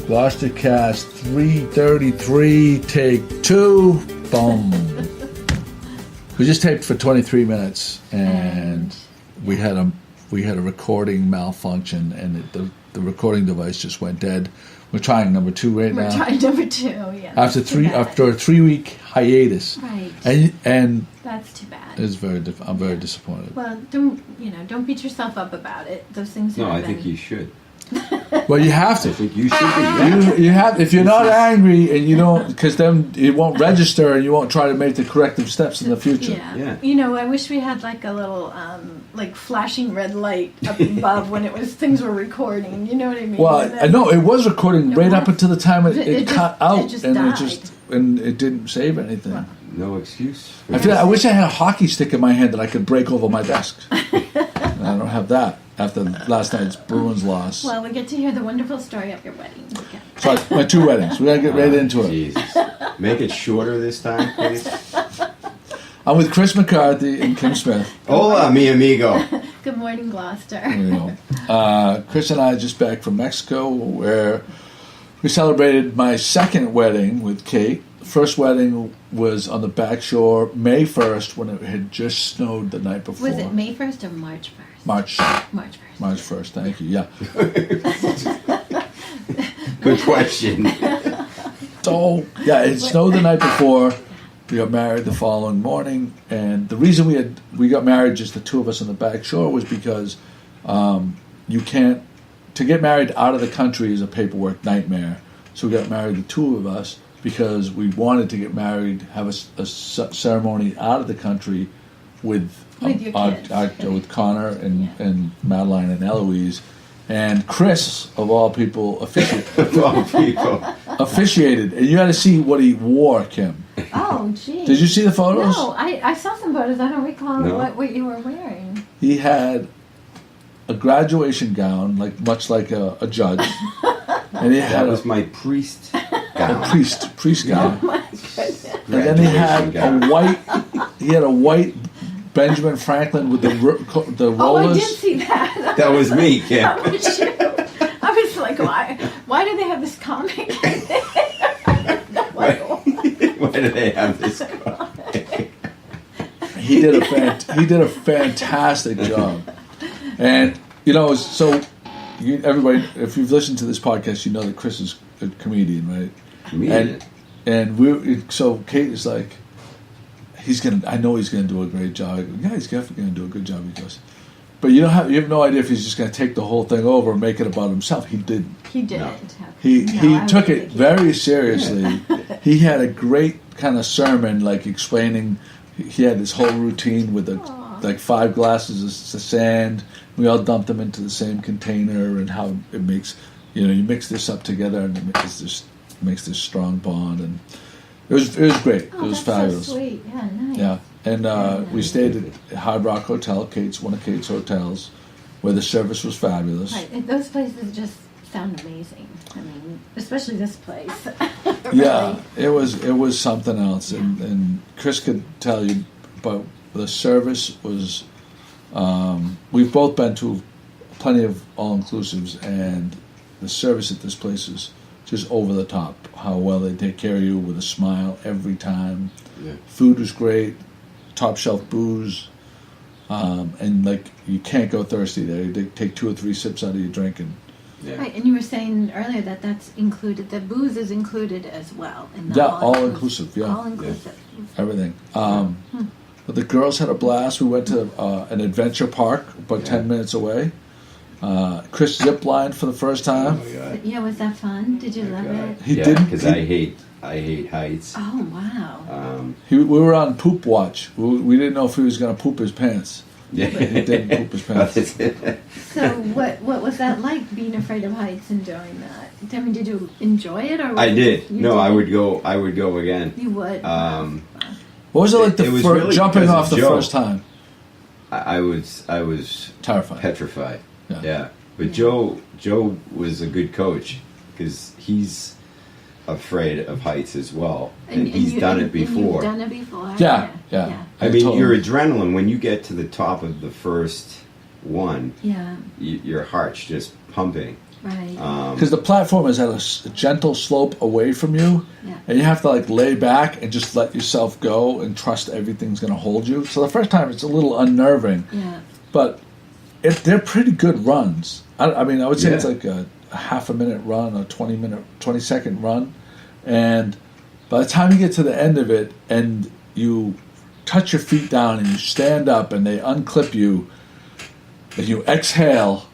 GloucesterCast 333, take 2. Boom. We just taped for 23 minutes, and we had a recording malfunction, and the recording device just went dead. We're trying number 2 now. We're trying number 2, yeah. After a 3-week hiatus. Right. And that's too bad. It's I'm very disappointed. Well, don't beat yourself up about it. Those things happen. No, I think you should. Well, you have to. I think you should be. You have. If you're not angry and you don't, because then it won't register and you won't try to make the corrective steps in the future. Yeah. I wish we had like a little like flashing red light up above when things were recording. You know what I mean? Well, I know it was recording right up until the time it cut out, just and died. it didn't save anything. Well, no excuse. I wish I had a hockey stick in my hand that I could break over my desk. And I don't have that after last night's Bruins loss. Well, we get to hear the wonderful story of your wedding. Okay. So my 2 weddings. We gotta get right into it. Jesus. Make it shorter this time, please. I'm with Chris McCarthy and Kim Smith. Hola, mi amigo. Good morning, Gloucester. There you go. Chris and I are just back from Mexico, where we celebrated my second wedding with Kate. The first wedding was on the back shore, May 1st, when it had just snowed the night before. Was it May 1st or March 1st? March 1st. March 1st, thank you, yeah. Good question. So, yeah, it snowed the night before. We got married the following morning, and the reason we got married, just the two of us on the back shore, was because you can't, to get married out of the country is a paperwork nightmare. So we got married, the two of us, because we wanted to get married, have a ceremony out of the country with your kids. with Connor and Madeline and Eloise. And Chris, of all people, officiated. And you had to see what he wore, Kim. Oh, gee. Did you see the photos? No, I saw some photos. I don't recall No. what you were wearing. He had a graduation gown, much like a judge. And he That had was my priest gown. a priest gown. Oh, my goodness. And then he had Graduation a white Benjamin Franklin with the rollers. Oh, I did see that. That was me, Kim. That was you. I was like, why do they have this comic? Why do they have this comic? He did a fantastic job. And so everybody, if you've listened to this podcast, you know that Chris is a comedian, right? Comedian. And so Kate is like, I know he's gonna do a great job. I go, yeah, he's definitely gonna do a good job. He goes, but you have no idea if he's just gonna take the whole thing over and make it about himself. He didn't. He didn't. He took it very seriously. He had a great kind of sermon, explaining. He had this whole routine with 5 glasses of sand. We all dumped them into the same container, and how it makes you mix this up together, and it makes this strong bond. And it was great. Oh, it was that's fabulous. So sweet. Yeah, nice. Yeah, and we stayed at Hard Rock Hotel, one of Kate's hotels, where the service was fabulous. Right. And those places just sound amazing. I mean, especially this place. Yeah, it was something else, and Chris could tell you, but the service was. We've both been to plenty of all-inclusives, and the service at this place is just over the top. How well they take care of you with a smile every time. Yeah. Food was great, top shelf booze, and you can't go thirsty there. They take 2 or 3 sips out of your drink, and Yeah. Right, and you were saying earlier that that's included. The booze is included as well. In the yeah, all inclusive. Yeah, all inclusive. everything. But the girls had a blast. We went to an adventure park about 10 minutes away. Chris ziplined for the first time. Yeah, was that fun? Did you love it? He didn't, because I hate heights. Oh wow! we were on poop watch. We didn't know if he was going to poop his pants. Yeah. He didn't poop his pants. So what was that like, being afraid of heights and doing that? I mean, did you enjoy it, or I did. You No, did? I would go. I would go again. You would. What was it like It was really jumping because off of the Joe. first time? I was Terrified. petrified. Yeah. Yeah. But Joe was a good coach because he's afraid of heights as well, and he's done it before. You've done it before. Yeah. I mean, your adrenaline when you get to the top of the first one, Yeah. your heart's just pumping. Right. Because the platform is at a gentle slope away from you, and you have to like lay back and just let yourself go and trust everything's going to hold you. So the first time it's a little unnerving, but they're pretty good runs. I mean, I would say it's like a half a minute run, a 20 second run, and by the time you get to the end of it and you touch your feet down and you stand up and they unclip you and you exhale,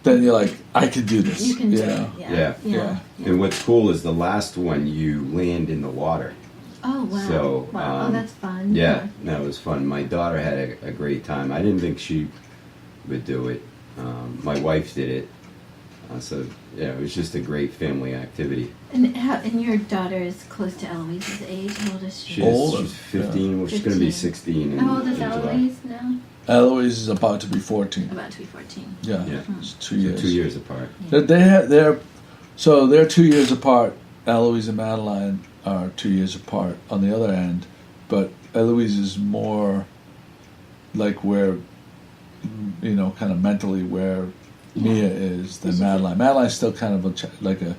then you're like, I can do this. You can do know? it. Yeah. And what's cool is the last one you land in the water. Oh, wow. So, wow, that's fun. Yeah, no, it was fun. My daughter had a great time. I didn't think she would do it. My wife did it. So, yeah, it was just a great family activity. And your daughter is close to Eloise's age. How old is she? She's 15. Well, she's going to be 16. How old is July. Eloise now? Eloise is about to be 14. About to be 14. Yeah, it's 2 years. 2 years apart. They're 2 years apart. Eloise and Madeline are 2 years apart on the other end, but Eloise is more like where, kind of mentally where Mia is than Madeline. Madeline's still kind of like a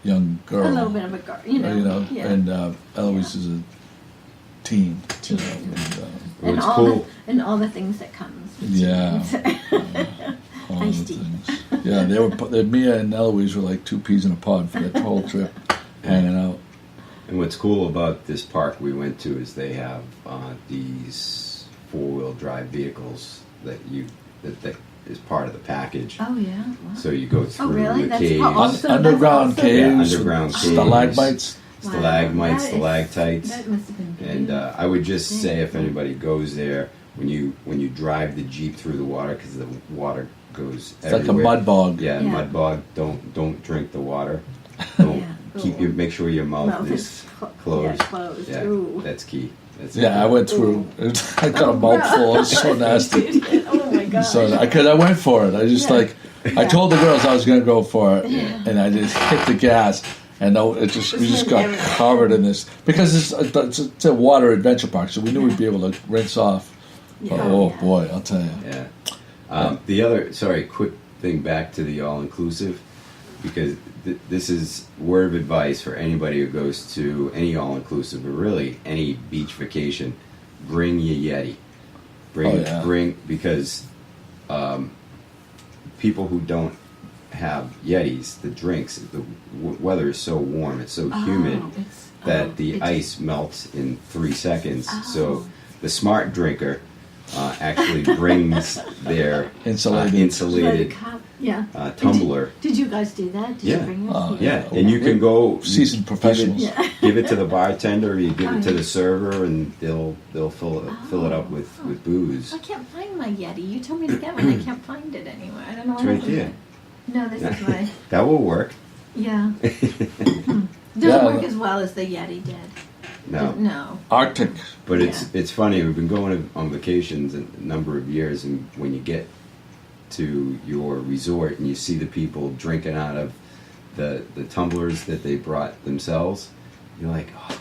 young girl. A little bit of a girl, and Eloise is a teen. And cool. And all the things that comes. All the things. Yeah, Mia and Eloise were like two peas in a pod for that whole trip, hanging out. And what's cool about this park we went to is they have these 4-wheel drive vehicles that is part of the package. Oh yeah. Wow. So you go through really? the caves, underground caves, underground caves, stalagmites, stalagmites. That must have been. And I would just say, if anybody goes there, when you drive the Jeep through the water, because the water goes it's like a everywhere. mud bog. Yeah, mud bog. Don't drink the water. Don't make sure your mouth is closed. Closed. Yeah, Ooh. that's key. I went through. I got a mouthful. It was so nasty. Oh my god. So because I went for it. I just I told the girls I was going to go for it, and I just hit the gas, and we just got covered in this because it's a water adventure park, so we knew we'd be able to rinse off. But, boy, I'll tell you. Yeah. The other quick thing back to the all-inclusive, because this is word of advice for anybody who goes to any all-inclusive, but really any beach vacation. Bring your Yeti. Bring because people who don't have Yetis, the drinks, the weather is so warm, it's so humid that the ice melts in 3 seconds. So the smart drinker actually brings their insulated tumbler. Did you guys do that? Did you bring yours? And you can go seasoned professionals. Give it to the bartender, or you give it to the server, and they'll fill it up with booze. I can't find my Yeti. You told me to get one. I can't find it anywhere. I don't know It's why. right there. No, this is why. That will work. Yeah. Doesn't work as well as the Yeti did. No. Arctic. But it's funny. We've been going on vacations a number of years, and when you get to your resort and you see the people drinking out of the tumblers that they brought themselves, you're like, oh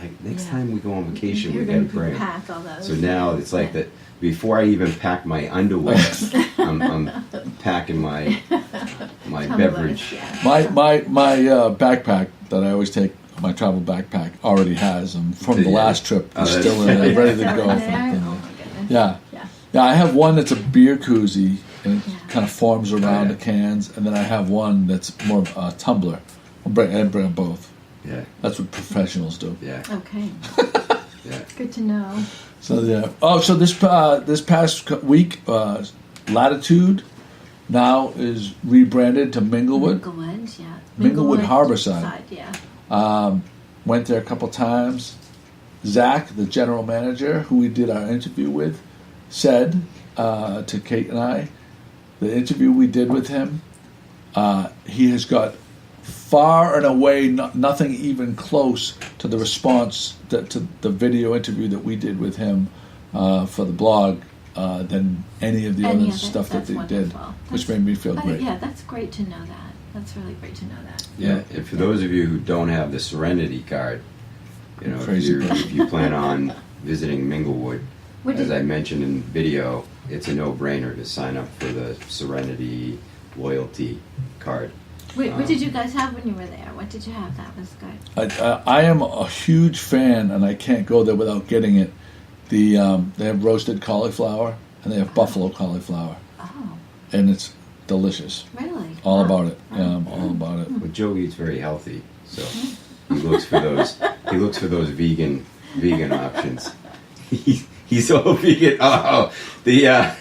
shit! Next time we go on vacation, we gotta bring. Pack all those. So now it's like that. Before I even pack my underwear, I'm packing my beverage. Yeah. My backpack that I always take. My travel backpack already has them from the last trip. It's still in there, ready to go. Oh my goodness. Yeah. I have one that's a beer koozie, and it kind of forms around the cans, and then I have one that's more of a tumbler. I bring both. Yeah. That's what professionals do. Yeah. Okay. Yeah. Good to know. So so this past week, Latitude now is rebranded to Minglewood. Minglewood Harborside. Went there a couple times. Zach, the general manager, who we did our interview with, said to Kate and I, the interview we did with him, he has got far and away nothing even close to the response to the video interview that we did with him for the blog than any of the other stuff that they did, which made me feel great. Yeah, that's great to know that. That's really great to know that. Yeah, and for those of you who don't have the Serenity card, if you plan on visiting Minglewood, as I mentioned in video, it's a no-brainer to sign up for the Serenity loyalty card. Wait, what did you guys have when you were there? What did you have that was good? I am a huge fan, and I can't go there without getting it. They have roasted cauliflower, and they have buffalo cauliflower, Oh, and it's delicious. really? All Wow. about it. Yeah, I'm all about it. But Joe eats very healthy, so he looks for those. He looks for those vegan options. He's all vegan. Oh, the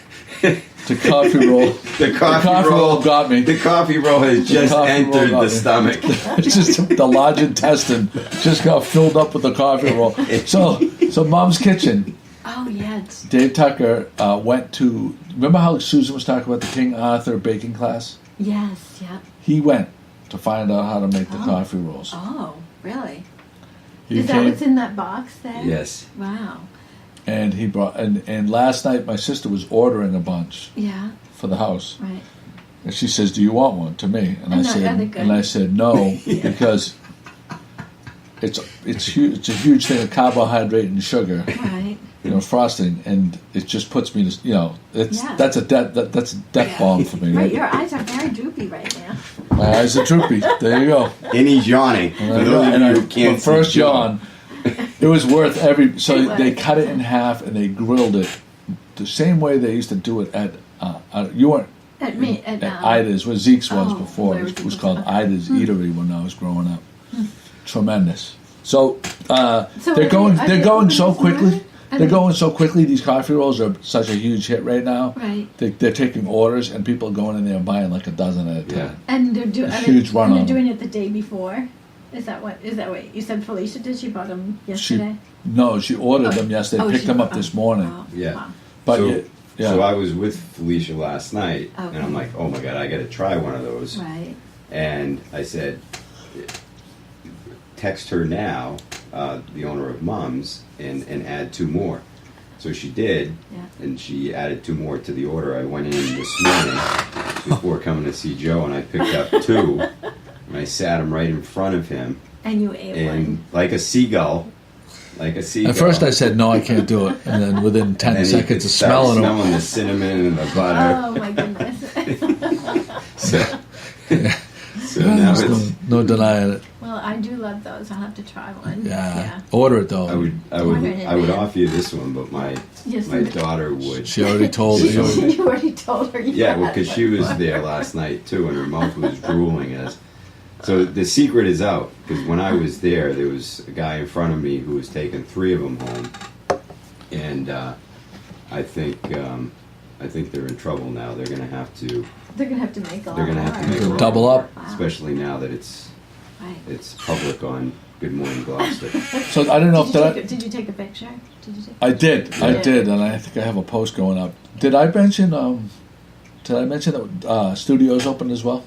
coffee roll. The coffee roll got me. The coffee roll has just coffee roll entered got the me. stomach. It's just the large intestine just got filled up with the coffee roll. So Mom's Kitchen. Oh, yeah. It's, Dave Tucker went to. Remember how Susan was talking about the King Arthur baking class? yes, yeah. He went to find out how to make the coffee rolls. Oh, really? He Is that what's in that box there? Yes. Wow. and he brought and last night my sister was ordering a bunch Yeah, for the house, right. and she says, "Do you want one?" to me, and Are I they said, good? no, because it's huge. It's a huge thing of carbohydrate and sugar, Right. frosting, and it just puts me to it's Yeah. that's a death bomb for me. Right, Right? your eyes are very droopy right now. My eyes are droopy. There you go. And he's yawning. For And those of you who my can't first see Joe. yawn, it was worth every. So It was. they cut it in half and they grilled it the same way they used to do it at. You weren't At me, at Ida's, where Zeke's was oh, before. where It was was it called before? Ida's Eatery when I was growing up. Tremendous. So, So they're going. are They're they going open so this morning? quickly. Are They're they- going so quickly. These coffee rolls are such a huge hit right now. Right. They're taking orders, and people are going in there and buying like a dozen at a time. Yeah. And they're doing. Huge run And on they're 'em. doing it the day before. Is that what you said? Felicia did. She bought them yesterday. No, she ordered them yesterday. Oh, Picked she- them up this morning. Oh, Yeah. wow. But So- yeah, So I was with Felicia last night, Okay. and I'm like, oh my god, I got to try one of those. Right. And I said, text her now, the owner of Mums, and add 2 more. So she did, Yeah. and she added 2 more to the order. I went in this morning before coming to see Joe, and I picked up 2, and I sat them right in front of him, And you ate and one. like a seagull. at first I said no, I can't do it, and then within 10 And then he seconds could of start smelling them, smelling the cinnamon and the butter. Oh my goodness. So now there's it's. no denying it. Well, I do love those. I'll have to try one. Yeah, order it though. I would offer you this one, but my Yes, my and- daughter would. She already told me. You already told her. Yeah, well, because she was there last night too, and her mouth was drooling as. So the secret is out, because when I was there was a guy in front of me who was taking 3 of them home, and I think they're in trouble now. They're going to have to, They're gonna have to make a lot They're gonna have to more. make a lot Double up. Wow. especially now that it's Right. public on Good Morning Gloucester. So I don't know if Did you take a picture? Did you take? I did, Yeah. and I think I have a post going up. Did I mention that studios opened as well?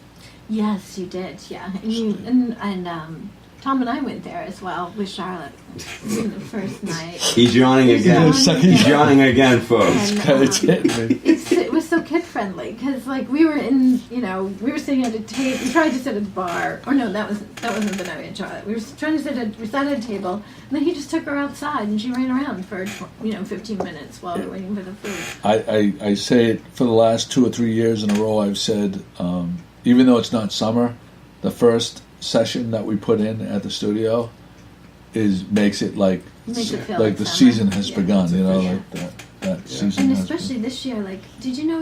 Yes, you did. Yeah, and Tom and I went there as well with Charlotte the first night. He's yawning again. He's yawning again, folks. And, It's hitting me. it was so kid friendly because like we were we were sitting at a table. We tried to sit at the bar, or no, that wasn't the night we had Charlotte. We sat at a table, and then he just took her outside, and she ran around for 15 minutes while we were waiting for the food. I say it for the last 2 or 3 years in a row. I've said, even though it's not summer, the first session that we put in at the studio makes it like Makes it feel like the summer. season has Yeah. begun. Yeah. Like that Yeah. season. And has especially this year, like, did you know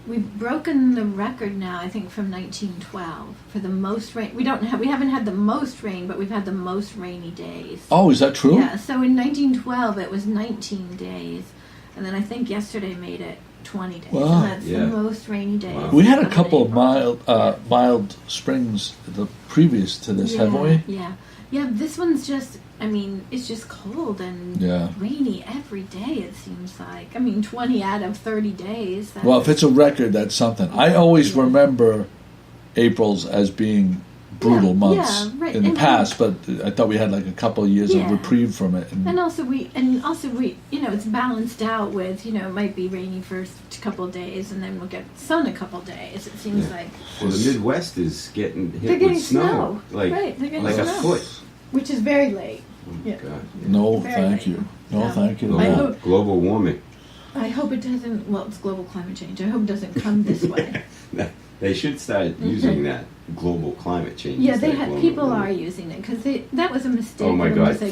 we've broken the record now, I think, from 1912 for the most rain. We haven't had the most rain, but we've had the most rainy days. Oh, is that true? Yeah, so in 1912 it was 19 days, and then I think yesterday made it 20 days, Wow. and that's Yeah. the most rainy days. Wow. We had a of couple of April. mild springs the previous to this, haven't we? Yeah, this one's just, it's just cold and Yeah. rainy every day, it seems like. 20 out of 30 days. Well, if it's a record, that's something. I always remember April's as being brutal Yeah, months yeah, right. in the And- past, but I thought we had like a couple of years of Yeah. reprieve from it. And also we, it's balanced out with, it might be rainy for a couple of days and then we'll get sun a couple of days. It seems Yeah. like, Well, the Midwest is getting hit They're getting with snow. snow. Right, they're getting like a snow. foot. which is very late. Oh, Yeah. God. No, Very thank late. you. No, Yeah. thank you. I Global, hope- global warming. I hope it doesn't. Well, it's global climate change. I hope it doesn't come this way. They should start using that global climate change. Yeah, instead of global people warming. are using it because that was a mistake. Oh my for them to God! say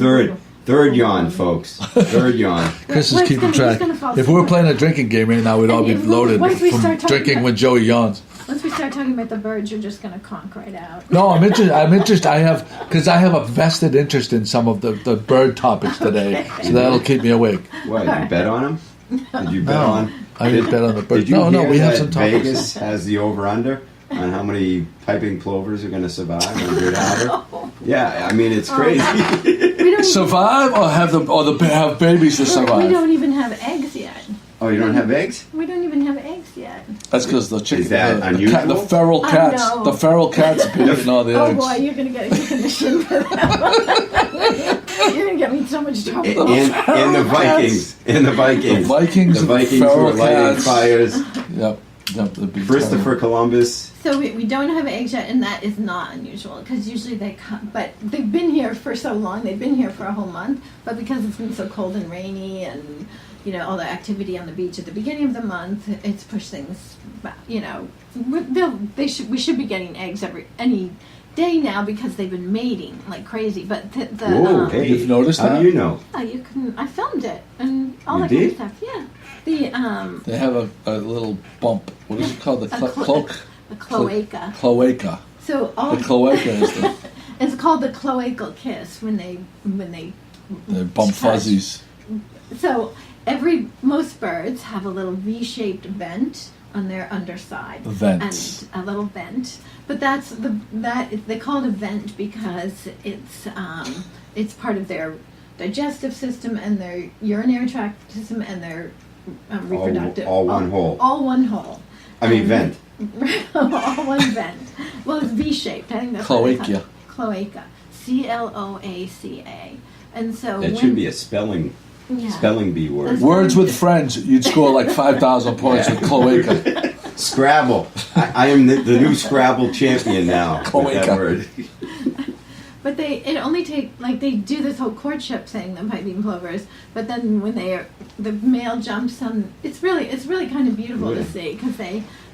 Third yawn, folks. Third yawn. Chris Well, is keeping it's gonna track. fall If we were somewhere. playing a drinking game right now, we'd all be And loaded once we from start talking drinking about- when Joey yawns. Once we start talking about the birds, you're just going to conk right out. No, I'm interested. I have a vested interest in some of the bird topics today, so that'll keep me awake. What? You bet on them? Did you bet No, on? I didn't bet on the birds. Did you No, hear we have that some topics. Vegas has the over/under on how many piping plovers are going to survive on Good Harbor? Yeah, I mean it's crazy. We don't Survive or have have babies to We survive? don't even have eggs yet. Oh, you don't have eggs? We don't even have eggs yet. That's because the chicken. Is that the unusual? feral I cats. know. The feral cats are picking all the Oh eggs. boy, you're going to get a commission for that. You're going to get me in so much trouble. And the Vikings. And the Vikings. The Vikings The and Vikings who feral are lighting cats. fires. Yep. That'd be Christopher terrible. Columbus. So we don't have eggs yet, and that is not unusual because usually they come. But they've been here for so long. They've been here for a whole month. But because it's been so cold and rainy, and all the activity on the beach at the beginning of the month, it's pushed things back. We should be getting eggs any day now because they've been mating like crazy. But Whoa, hey, You've noticed how that? do you know? you can. I filmed it and all You that kind of did? stuff. Yeah. They have a little bump. What is it called? The cloak. The cloaca. Cloaca. So all The cloaca is the it's called the cloacal kiss when they bump fuzzies. So most birds have a little V-shaped vent on their underside. Vents. And a little vent. But they call it a vent because it's part of their digestive system and their urinary tract system and their reproductive. All one hole. All one hole. I mean, vent. All one vent. Well, it's V-shaped. I think that's what they call it. Cloaca. Cloaca. And so That should be a spelling bee word. That's- Words with friends, you'd score like 5,000 points with cloaca. Scrabble. I am the new Scrabble champion now. With that Cloaca. word. But it only take they do this whole courtship thing, the piping plovers. But then when the male jumps on, it's really kind of beautiful to see because do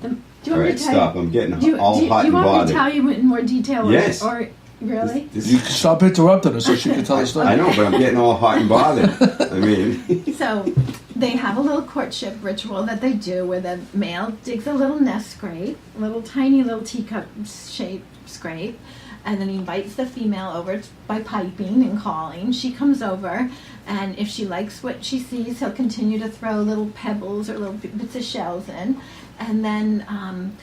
you want All me right, to tell stop. you? I'm getting Do all hot you and want me to bothered. tell you in more detail? Yes. Or really? This- You can stop interrupting her so she can tell the story. I know, but I'm getting all hot and bothered. I mean, So they have a little courtship ritual that they do where the male digs a little nest scrape, a little tiny little teacup shaped scrape, and then he invites the female over by piping and calling. She comes over, and if she likes what she sees, he'll continue to throw little pebbles or little bits of shells in. And then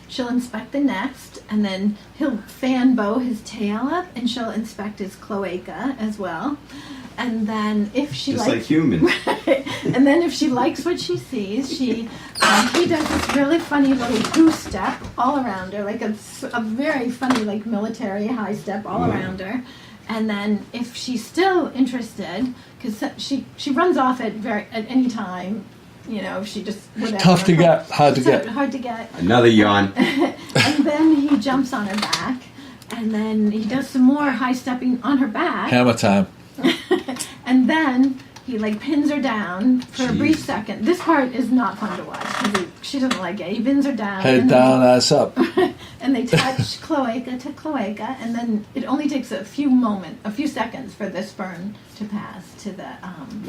she'll inspect the nest, and then he'll fan bow his tail up, and she'll inspect his cloaca as well. And then if she just like likes, humans. and then if she likes what she sees, he does this really funny little goose step all around her, like a very funny like military high step all around her. And then if she's still interested, because she runs off at any time. If she just whatever. Tough to get, hard to get. Hard to get. Another yawn. And then he jumps on her back, and then he does some more high stepping on her back, Hammer time. and then he pins her down for a brief Jeez. second. This part is not fun to watch because she doesn't like it. He pins her down. Head and down, ass up. and they touch cloaca to cloaca, and then it only takes a few seconds for the sperm to pass to the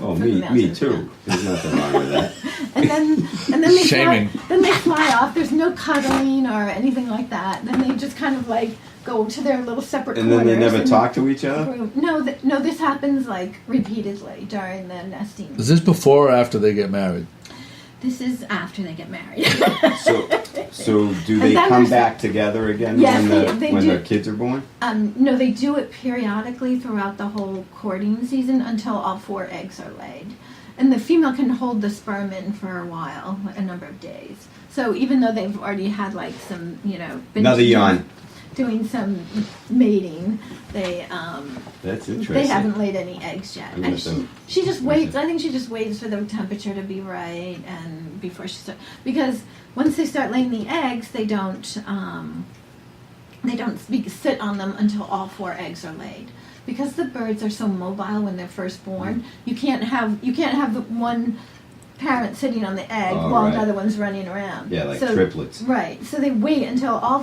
Oh, for the male to me the too. female. There's nothing wrong with that. And then they Shaming. fly off. There's no cuddling or anything like that. Then they just kind of go to their little separate And then they corners never and talk to each other? group. No, this happens repeatedly during the nesting. Is this before or after they get married? This is after they get married. So do And they then come there's- back together again Yes, when they when do. their kids are born? No, they do it periodically throughout the whole courting season until all 4 eggs are laid. And the female can hold the sperm in for a while, a number of days. So even though they've already had some, been Another yawn. doing some mating, they That's interesting. they haven't laid any eggs yet. I'm And gonna she just waits. I think she just waits for the temperature to be right, and before she starts, because once they start laying the eggs, they don't sit on them until all 4 eggs are laid. Because the birds are so mobile when they're first born, you can't have the one parent sitting on the egg Oh, while right. another one's running around. Yeah, like So- triplets. Right. So they wait until all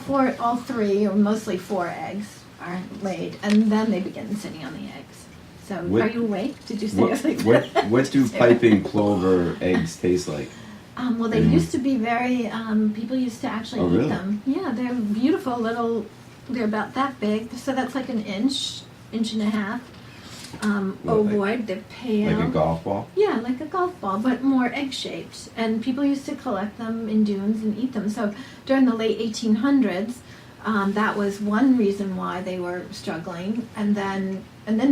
three, or mostly 4 eggs are laid, and then they begin sitting on the eggs. So What- are you awake? Did you say What, it like what, that? what do piping plover eggs taste like? Well, they used to be very. People used to actually Oh, eat really? them. Yeah, they're beautiful little. They're about that big, so that's like an inch and a half. What, Ovoid, they're pale. Like a golf ball? Yeah, like a golf ball, but more egg-shaped. And people used to collect them in dunes and eat them. So during the late 1800s, that was one reason why they were struggling. And then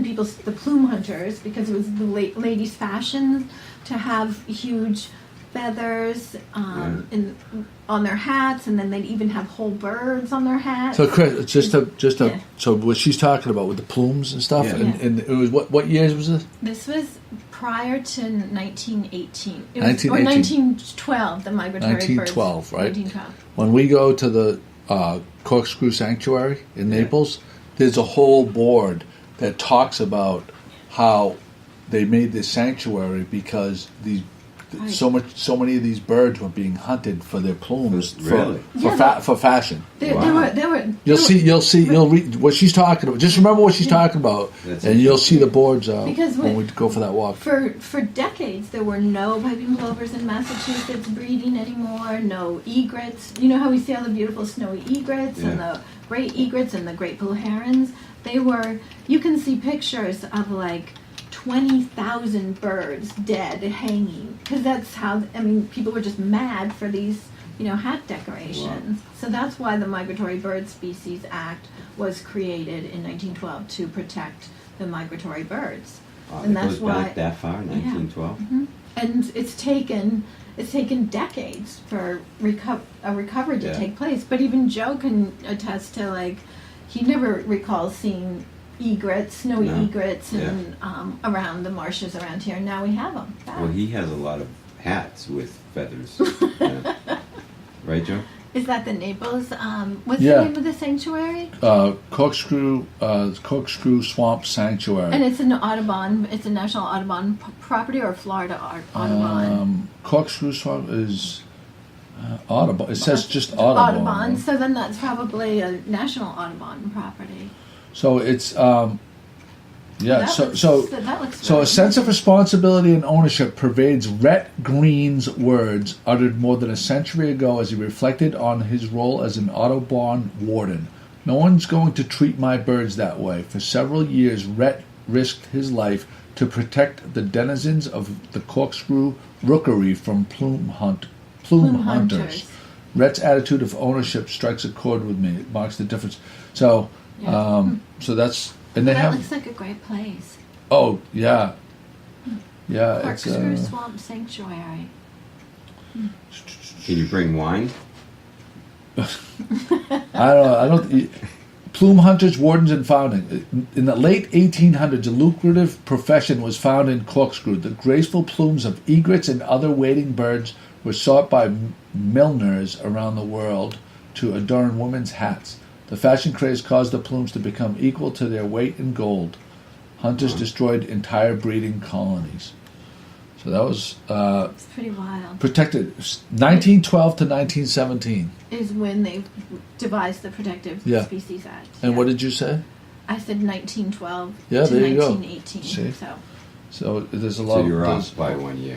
people, the plume hunters, because it was the ladies' fashion to have huge feathers on their hats, and then they'd even have whole birds on their hats. So Chris, Yeah. so what she's talking about with the plumes and stuff, Yeah. and it was what years was this? This was prior to 1918. It was, 1918. or 1912, the migratory 1912, birds. right? 1912. When we go to the Corkscrew Sanctuary in Naples, there's a whole board that talks about how they made this sanctuary because so many of these birds were being hunted for their plumes Really? for fashion. They were. You'll read what she's talking about. Just remember what she's talking about, That's and you'll see the boards Because when we go for that walk. For decades, there were no piping plovers in Massachusetts breeding anymore. No egrets. You know how we see all the beautiful snowy egrets and the great egrets and the great blue herons. They were. You can see pictures of like 20,000 birds dead hanging, because that's how. I mean, people were just mad for these. Hat decorations. Wow. So that's why the Migratory Bird Species Act was created in 1912 to protect the migratory birds. Wow, And it that's goes why- back that far, 1912? And it's taken decades for a recovery to Yeah. take place. But even Joe can attest to, like, he never recalls seeing egrets, snowy No. egrets, and around the marshes around here. Now we have them. Well, he has a lot of hats with feathers. Yeah. Right, Joe? Is that the Naples? What's Yeah. the name of the sanctuary? Corkscrew Swamp Sanctuary. And it's an Audubon. It's a national Audubon property, or Florida Audubon. Corkscrew Swamp is Audubon. It says just Audubon. Audubon. So then that's probably a national Audubon property. So it's That So looks a really sense of responsibility and ownership pervades Rhett Green's words, uttered more than a century ago as he reflected on his role as an Audubon warden. No one's going to treat my birds that way. For several years, Rhett risked his life to protect the denizens of the Corkscrew Rookery from plume hunters. Rhett's attitude of ownership strikes a chord with me. It marks the difference. So, so that's. And they that have. looks like a great place. Oh yeah, yeah. Corkscrew It's Swamp Sanctuary. Can you bring wine? I don't. Plume hunters, wardens, and founding. In the late 1800s, a lucrative profession was found in Corkscrew. The graceful plumes of egrets and other wading birds were sought by milliners around the world to adorn women's hats. The fashion craze caused the plumes to become equal to their weight in gold. Hunters destroyed entire breeding colonies. So that was It's pretty wild. protected 1912 to 1917. Is when they devised the Protective Yeah. Species Act. And Yeah. what did you say? I said 1912 Yeah, to there you go. 1918. See? So, So there's a lot. So you're there's- off by 1 year.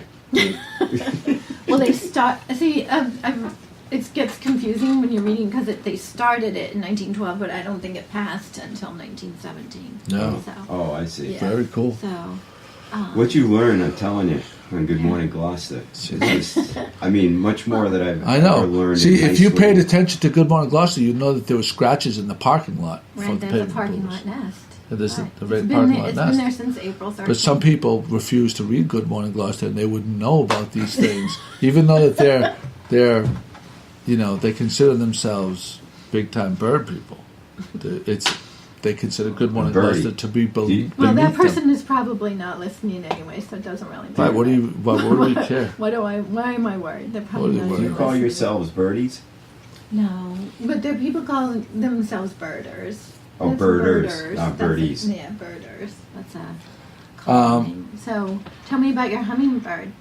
well, they start. See, it gets confusing when you're reading because they started it in 1912, but I don't think it passed until 1917. No. So, Oh, I see. Yeah. Very cool. so What you learn, I'm telling you, on Good Morning Gloucester. It's just, I mean, much more that I've I ever know. learned. See, in if high you school. paid attention to Good Morning Gloucester, you'd know that there were scratches in the parking lot. for right the there's a pavement parking movers. lot nest. Yeah, there's Right. the It's right been parking there- lot It's nest. been there since April 13th. But some people refuse to read Good Morning Gloucester, and they wouldn't know about these things, even though that they're, they consider themselves big time bird people. They consider Good Morning Birdie. Gloucester to be Well, beneath that them. person is probably not listening anyway, so it doesn't really matter. Right? What do we care? Why am I worried? They're probably What not do Do you you even call listening. yourselves birdies? No, but there are people calling themselves birders. Oh, That's birders, not That's a- birdies. yeah, birders. That's a common name. So, tell me about your hummingbird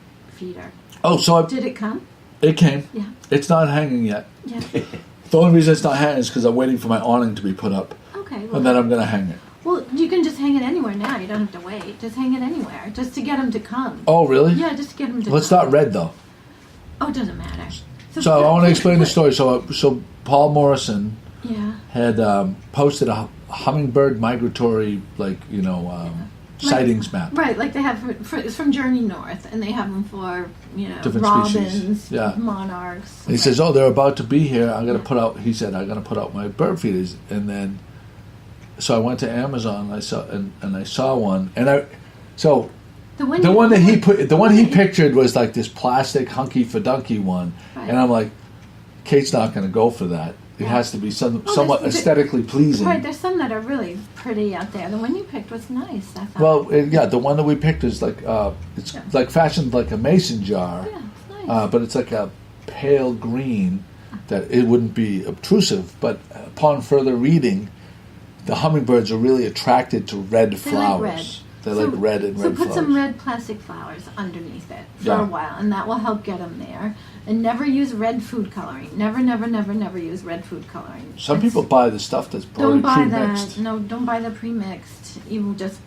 feeder. Oh, so Did it come? it came. Yeah. It's not hanging yet. Yeah. The only reason it's not hanging is because I'm waiting for my awning to be put up, Okay. Well, and then I'm going to hang it. well, you can just hang it anywhere now. You don't have to wait. Just hang it anywhere, just to get them to come. Oh, really? Yeah, just to get them to Well, it's come. not red, though. Oh, it doesn't matter. So I want to explain the story. So Paul Morrison Yeah. had posted a hummingbird migratory, sightings map. Right, like they have it's from Journey North, and they have them for Different robins, species. Yeah. monarchs. And he says, "Oh, they're about to be here. I'm going to put out." He said, "I'm going to put out my bird feeders." And then, so I went to Amazon. And I saw one, and the one he pictured was like this plastic hunky fadunky one, Right. and I'm like, Kate's not going to go for that. It has to be somewhat there's- aesthetically pleasing. Right, there's some that are really pretty out there. The one you picked was nice. I thought. Well, the one that we picked is like it's like fashioned like a mason jar, yeah, it's nice. but it's like a pale green that it wouldn't be obtrusive. But upon further reading, the hummingbirds are really attracted to red flowers. They like red and so red put flowers. some red plastic flowers underneath it for Yeah. a while, and that will help get them there. And never use red food coloring. Never, never, never, never use red food coloring. Some people buy the stuff that's Don't already buy pre-mixed. that. No, don't buy the pre-mixed. You will just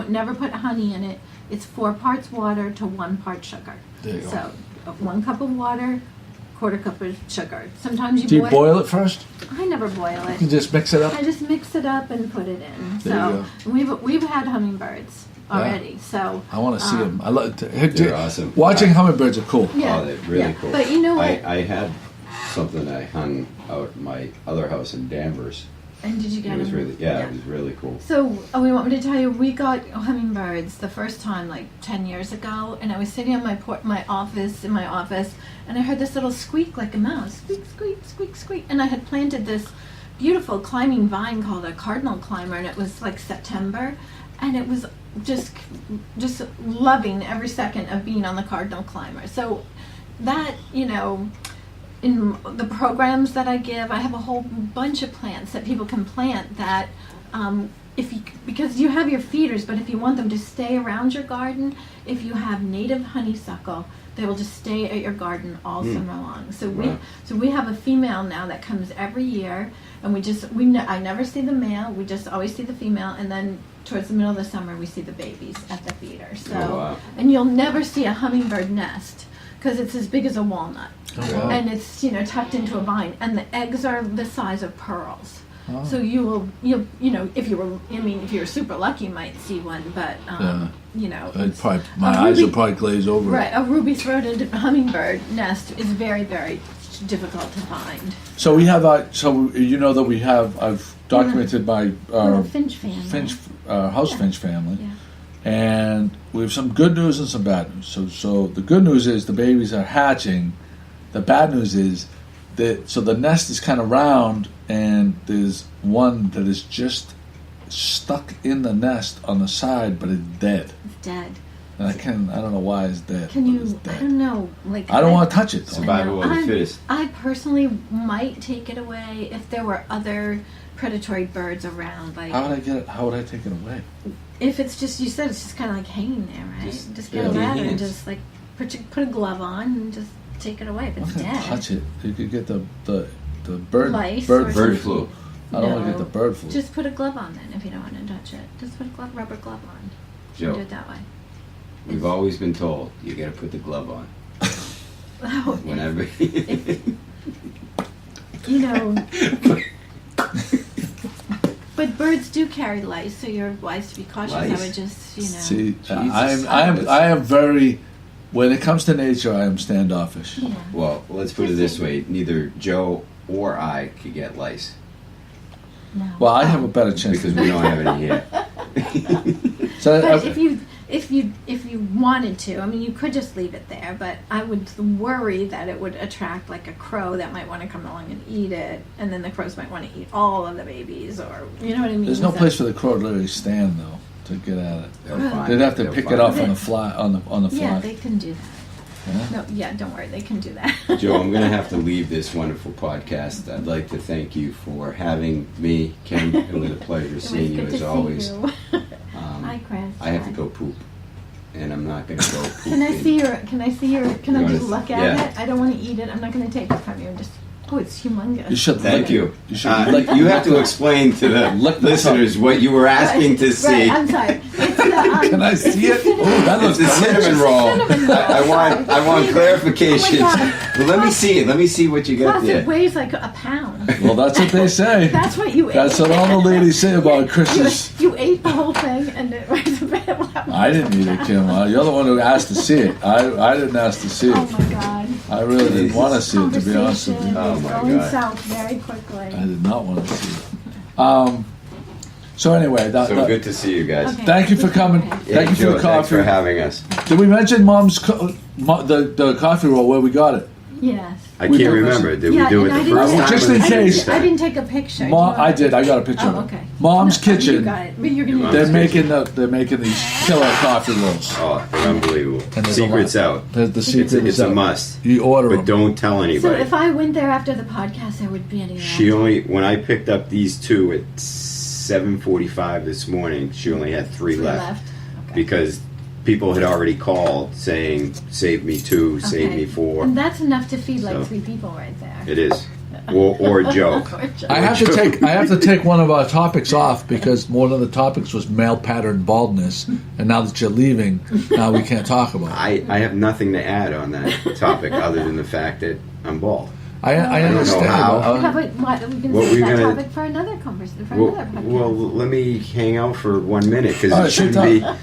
never put honey in it. It's 4 parts water to 1 part sugar. There you go. So 1 cup of water, 1/4 cup of sugar. Sometimes Do you boil it first? I never boil it. You just mix it up. I just mix it up and put it in. There So we've had hummingbirds already. So I want to see them. I love They're awesome. Watching hummingbirds are cool. yeah, Oh, they're really yeah. cool. But you know what? I had something I hung out at my other house in Danvers. And did you get It was them? really, it was really cool. So, we want me to tell you, we got hummingbirds the first time like 10 years ago, and I was sitting on my office, and I heard this little squeak like a mouse, squeak, squeak, squeak, squeak, and I had planted this beautiful climbing vine called a cardinal climber, and it was like September, and it was just loving every second of being on the cardinal climber. So that, in the programs that I give, I have a whole bunch of plants that people can plant that because you have your feeders, but if you want them to stay around your garden, if you have native honeysuckle, they will just stay at your garden all summer long. So we have a female now that comes every year, and I never see the male. We just always see the female, and then towards the middle of the summer we see the babies at the feeder. So and you'll never see a hummingbird nest because it's as big as a walnut. Oh, wow. And it's tucked into a vine, and the eggs are the size of pearls. Oh. So if you're super lucky, you might see one, but My eyes will probably glaze over. right, a ruby-throated hummingbird nest is very, very difficult to find. So we have that we have. I've documented my Little finch family. house Yeah. finch family, Yeah. and we have some good news and some bad news. So the good news is the babies are hatching. The bad news is that the nest is kind of round, and there's one that is just stuck in the nest on the side, but it's dead. It's dead. And I don't know why it's dead. Can but you? it's dead. I don't know. Like I don't want to touch it. Though. Survival of the fittest. I personally might take it away if there were other predatory birds around. Like How would I get it? How would I take it away? if it's just you said it's just kind of like hanging there, right? Just get a with your ladder and hands. just like put a glove on and just take it away if I'm it's not gonna dead. touch it. You could get the bird Lice bird or flu. Bird flu. I don't want to No. get the bird flu. Just put a glove on then if you don't want to touch it. Just put a rubber glove on. You Joe, can do it that way. we've always been told you got to put the glove on Oh, whenever. But birds do carry lice, so you're wise to be cautious. I Lice? would just, See, Jesus. I am very. When it comes to nature, I am standoffish. Yeah. Well, let's put it this way: neither Joe or I could get lice No. Well, I have a better chance. because we don't have any here. So But if you wanted to, I mean, you could just leave it there. But I would worry that it would attract like a crow that might want to come along and eat it, and then the crows might want to eat all of the babies, or you know what I mean. there's no So- place for the crow to literally stand though to get at it. They'll find They'd have to they'll pick find it off it. on the fly on the fly. Yeah, they can do that. Yeah? No, yeah, don't worry, they can do that. Joe, I'm going to have to leave this wonderful podcast. I'd like to thank you for having me, Kim. It was a pleasure It was seeing you good to as see always. you. Hi, Chris. I have to Hi. go poop. and I'm not going to go poop. Can I see your? Can I You just wanna- look at yeah. it? I don't want to eat it. I'm not going to take it from you. Just it's humongous. You should Thank lick you. it. You should lick You have to explain to the Lick the listeners what you were asking to see. Right, I'm sorry. It's the, Can I see it? Oh, that looks It's the cinnamon roll. Cinnamon roll. I want clarification. Oh my God. Well, let me see it. Let me see what you got Plus, it there. weighs like a pound. Well, that's what they say. That's what you ate. That's what all the ladies say about Chris's. You ate the whole thing, and it weighs a bit. I didn't eat it, Kim. You're the one who asked to see it. I didn't ask to see Oh it. my God. I really didn't want to see it, to be honest with you. Oh is my going God. south very quickly. I did not want to see it. So anyway, So good to see you guys. Okay. thank you for coming. Yeah, Thank you Joe, for the thanks coffee. for having us. Did we mention Mom's the coffee roll where we got it? Yes. I We can't don't remember. Did Yeah, we do it and I the didn't- first time? Just or in the second case. time? I didn't take a picture. I did. I got a picture Oh, of it. okay. Mom's You kitchen. got it. But you're gonna. They're Mom's making these killer coffee rolls. Oh, they're unbelievable. And there's Secret's a lot. out. The secret It's is a out. must. You order But them. don't tell So anybody. if I went there after the podcast, there would be any. When I picked up these two at 7:45 this morning, she only had three left. Okay. Because people had already called saying, "Save me two, save Okay. me four." And that's enough to feed like So- 3 people right there. It is, or Joe. I have to take one of our topics off because one of the topics was male pattern baldness, and now that you're leaving, now we can't talk about it. I have nothing to add on that topic other than the fact that I'm bald. I don't know understand. how. How about we can What save were you that gonna- topic for another conversation, for Well, another podcast. well, let me hang out for 1 minute because All it right, shouldn't sit be. down.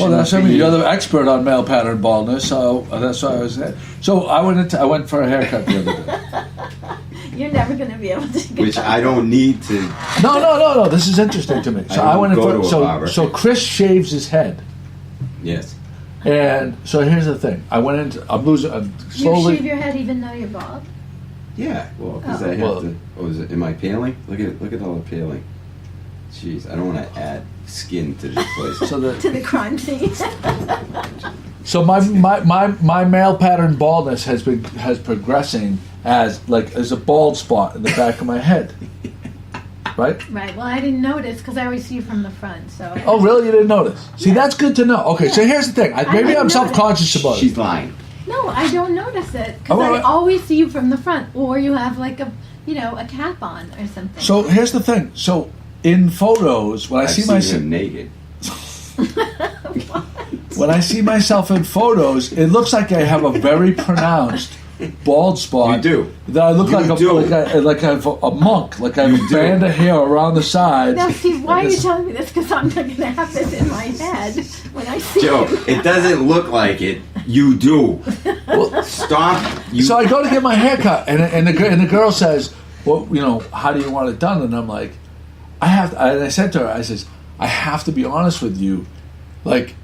Well, that's what I mean. You're the expert on male pattern baldness, so that's what I was saying. So I went for a haircut the other day. You're never going to be able to get Which I don't need to. No. This is interesting to me. So I I went in don't go for to a barber. so Chris shaves his head, Yes. and so here's the thing. I went into I'm You slowly. shave your head even though you're bald? Yeah. Well, because I have Well- to. Oh, is it? Am I paling? Look at all the paling. Jeez, I don't want to add skin to this place. So To the crime scene. So my male pattern baldness has progressing as a bald spot in the back of my head, right? Right, well, I didn't notice because I always see you from the front, so. Oh, really? You didn't notice? See, that's good to know. Okay, so here's the thing. Maybe didn't I'm notice. self-conscious about She's it. lying. No, I don't notice it because Oh, I well, always see you from the front, or you have like a cap on or something. So here's the thing. So in photos, when I I've see seen myself him naked. when I see myself in photos, it looks like I have a very pronounced bald spot. You do. That I look You like do. like I have a monk, like I have a band of hair around the sides. Now, Steve, why are you This- telling me this? Because I'm not going to have this in my head when I see Joe, you. it doesn't look like it. You do. Stop. You. So I go to get my hair cut, and the girl says, "Well, how do you want it done?" And I'm like, and I said to her, I says, "I have to be honest with you, like,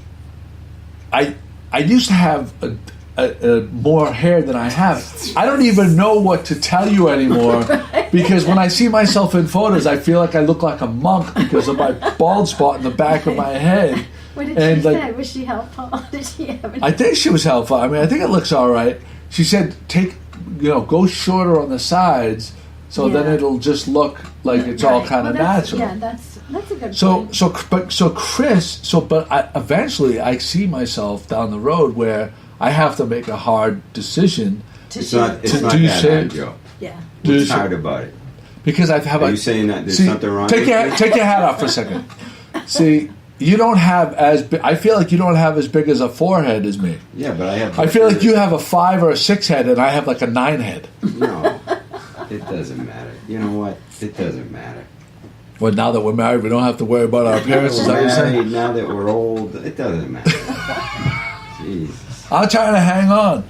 I used to have a more hair than I have. I don't even know what to tell you anymore because when I see myself in photos, I feel like I look like a monk because of my bald spot in the back of my head." What did And, she like, say? Was she helpful? Did she have any? I think she was helpful. I mean, I think it looks all right. She said, go shorter on the sides, so then Yeah. it'll just look like it's all Right. kind of Well, that's- natural. Yeah, that's a good point. But eventually I see myself down the road where I have to make a hard decision It's not. It's To not do that say- hard, Joe. Yeah. Do What's you- hard about it? because I have Are a. you saying that there's See, something wrong? Take with your me? take your hat off for a second. See, you don't have as. I feel like you don't have as big as a forehead as me. Yeah, but I have. I feel like you have a 5 or a 6 head, and I have like a 9 head. No, it doesn't matter. You know what? It doesn't matter. Well, now that we're married, we don't have to worry about our appearance. Is that what you're saying? Married, now that we're old, it doesn't matter. Jesus. I'm trying to hang on.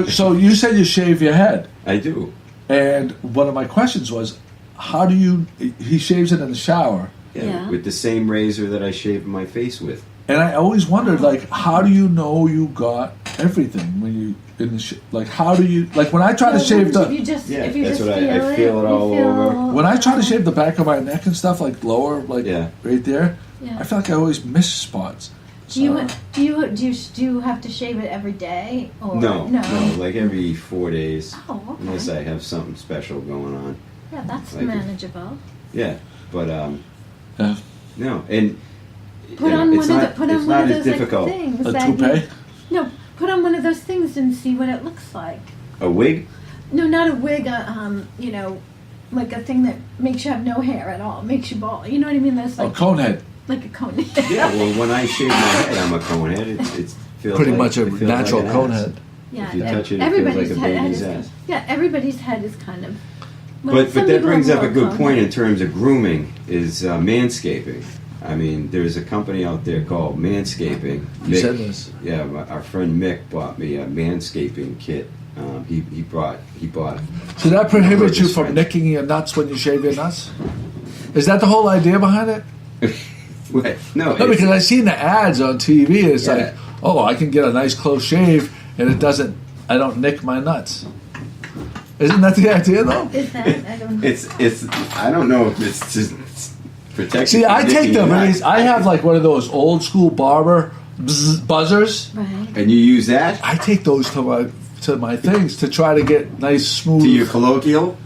So you said you shave your head, I do. and one of my questions was, how do you? He shaves it in the shower, Yeah. With the same razor that I shave my face with. and I always wondered, like, how do you know you got everything when you in the like? How do you like when I try to shave If the you just, Yeah, if you that's just what feel I feel it you all feel- over. when I try to shave the back of my neck and stuff, like lower, like Yeah. right there, Yeah. I feel like I always miss spots. Do you have to shave it every day or No, like every 4 days. Oh, okay. Unless I have something special going on. Yeah, that's like it. manageable. Yeah, but Yeah. no, and put on one of those like, things. A that toupee? No, put on one of those things and see what it looks like. A wig? No, not a wig. You know, like a thing that makes you have no hair at all, makes you bald. You know what I mean? That's like A cone head. like a cone head. Yeah. Well, when I shave my head, I'm a cone head. It feels Pretty like, much a it feels natural like an cone ass. head. Yeah, If you touch it, it feels everybody's like a head baby's is, ass. yeah, everybody's head is kind of. well, But some that people brings have up a more good cone point head. in terms of grooming is manscaping. I mean, there's a company out there called Manscaping. You said this. Yeah, our friend Mick bought me a manscaping kit. He bought it. So that prohibits you His from friend. nicking your nuts when you shave your nuts? Is that the whole idea behind it? What? No, No, because I've seen the ads on TV. It's Yeah. like, oh, I can get a nice close shave, and I don't nick my nuts. Isn't that the idea, though? Is that I don't know. it's. I don't know if it's just protection. See, from I take nicking them. your And nuts. I have like one of those old school barber buzzers. Right. And you use that I take those to my things to try to get nice smooth. to your colloquial.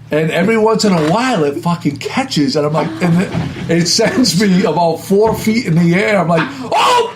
And every once in a while, it fucking catches, and I'm like, and it sends me about 4 feet in the air. I'm like, oh!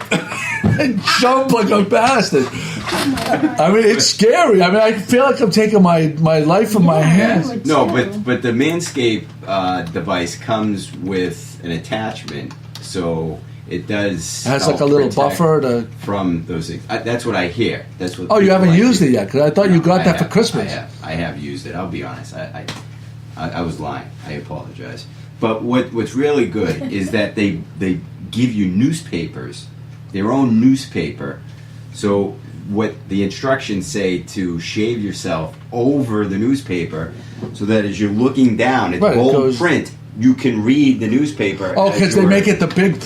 And jump like a bastard. I mean, it's scary. I mean, I feel like I'm taking my life in my Yeah, hands. I would No, too. but the Manscaped device comes with an attachment, so it does. It has help like a little protect buffer to. from those things. That's what I hear. That's what. Oh, you people haven't like used to- it yet? Because I thought you No, got I that for have. Christmas. I have used it. I'll be honest. I was lying. I apologize. But what's really good is that they give you newspapers, their own newspaper. So what the instructions say to shave yourself over the newspaper, so that as you're looking down, it's Right, it bold goes- print. You can read the newspaper. Oh, as because they you're- make it the print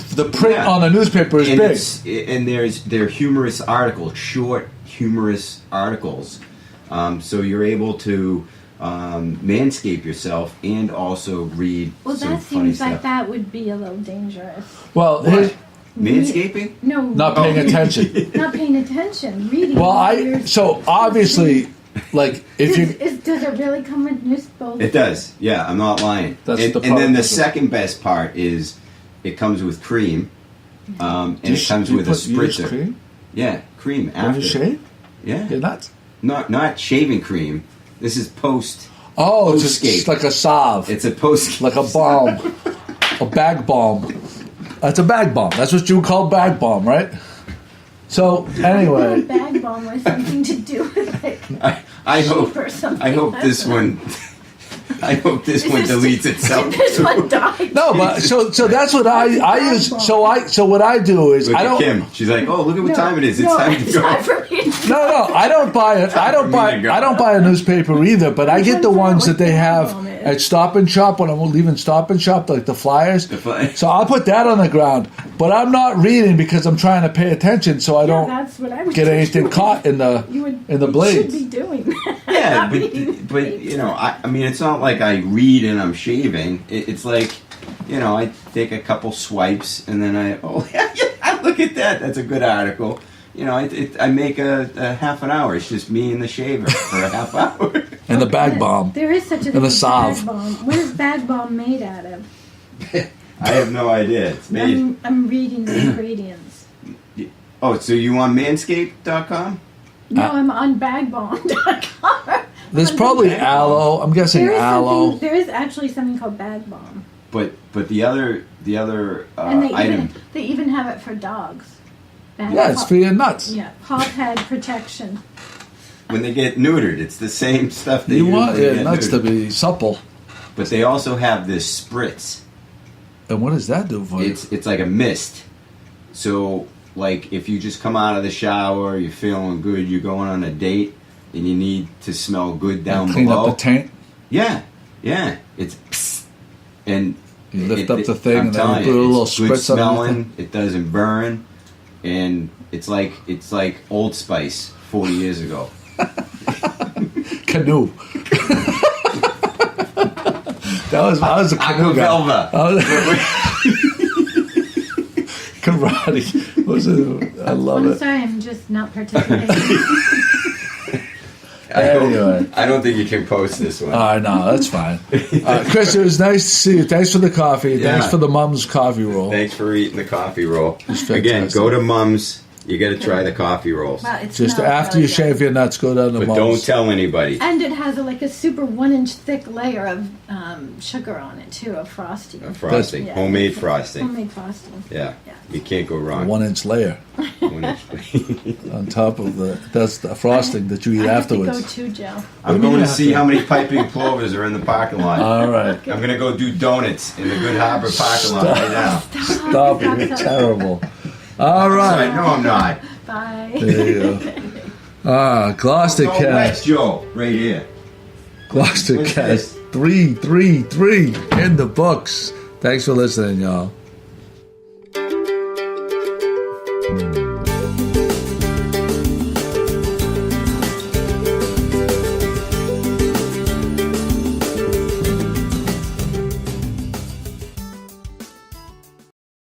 Yeah. on the newspaper is and big. and they're humorous articles, short humorous articles. So you're able to manscape yourself and also read Well, some that funny seems like stuff. that would be a little dangerous. Well, What? Manscaping? No, not paying attention. not paying attention, reading. Well, so obviously, like if you does it really come with newspaper? It does. Yeah, I'm not lying. That's and, the and then part. the second best part is it comes with cream, and it comes with a you use spritzer. cream Yeah, cream when after. you shave. Yeah, You're nuts. not shaving cream. This is post. Oh, it's Post-scape. like a salve. It's a post. Like a balm, a bag balm. That's a bag balm. That's what you would call bag balm, right? So anyway, Bag bomb was something to do with like I sheep hope. or something. I hope this one. I hope this one deletes itself. This one died. no, but so that's what I use. So what I do is Look I at don't. Kim. She's like, "Oh, look at what time it is. It's no, time to it's go." not for me. No, I don't buy it. I don't buy. I don't buy a newspaper either. But I get the ones that they have at Stop and Shop when I'm leaving Stop and Shop, like the flyers. The flyers. So I'll put that on the ground. But I'm not reading because I'm trying to pay attention, so I don't That's what I would get do. anything caught in the You would, in the you blades. should be doing that. Yeah, Not reading but you know, I mean, it's not like I read and I'm shaving. It's like, you know, I take a couple swipes and then yeah, look at that. That's a good article. You know, I make a half an hour. It's just me and the shaver for a half hour. and the bag bomb. There is such a thing And the as salve. bag bomb. What is bag bomb made out of? I have no idea. It's made. I'm reading the ingredients. Oh, so you on Manscaped.com? No, I'm on bagbomb.com. There's probably aloe. I'm guessing aloe. There is actually something called bag bomb, But the other and item. they even have it for dogs. Yeah, it's for your nuts. Yeah, paw pad protection. When they get neutered, it's the same stuff they You use want when they your get nuts to neutered. be supple. But they also have this spritz. And what does that do for you? It's like a mist. So like if you just come out of the shower, you're feeling good, you're going on a date, and you need to smell good down Clean below. up the tank. Yeah, it's psst, and You lift up the thing I'm and then telling you put a little it's good spritz underneath smelling. It doesn't burn, and it's like Old Spice 40 years ago. Canoe. that was a canoe guy. Aquavelva. Karate. Was it? I love I'm it. sorry, I'm just not participating. Anyway. I don't think you can post this one. No, that's fine. Chris, it was nice to see you. Thanks for the coffee. Yeah. Thanks for the Mum's coffee roll. Thanks for eating the coffee roll. It's Again, fantastic. go to Mum's. You got to try the coffee rolls. Wow, it Just smells after really you good. shave your nuts, go down to But Mum's. don't tell anybody. And it has a super 1-inch thick layer of sugar on it too, of frosting. Frosting. Yeah. Homemade frosting. Homemade frosting. Yeah. Yeah. You can't go wrong. 1-inch layer 1 inch. on top of that's the frosting that you eat I have to afterwards. go too, Joe. I'm going to see how many piping plovers are in the parking lot. All right. I'm going to go do donuts in the Good Harbor parking lot right now. Stop it. You're terrible. All Right. right. No, I'm not. Bye. There you go. Oh, that's GloucesterCast. Joe, right here. What's GloucesterCast this? 333 in the books. Thanks for listening, y'all.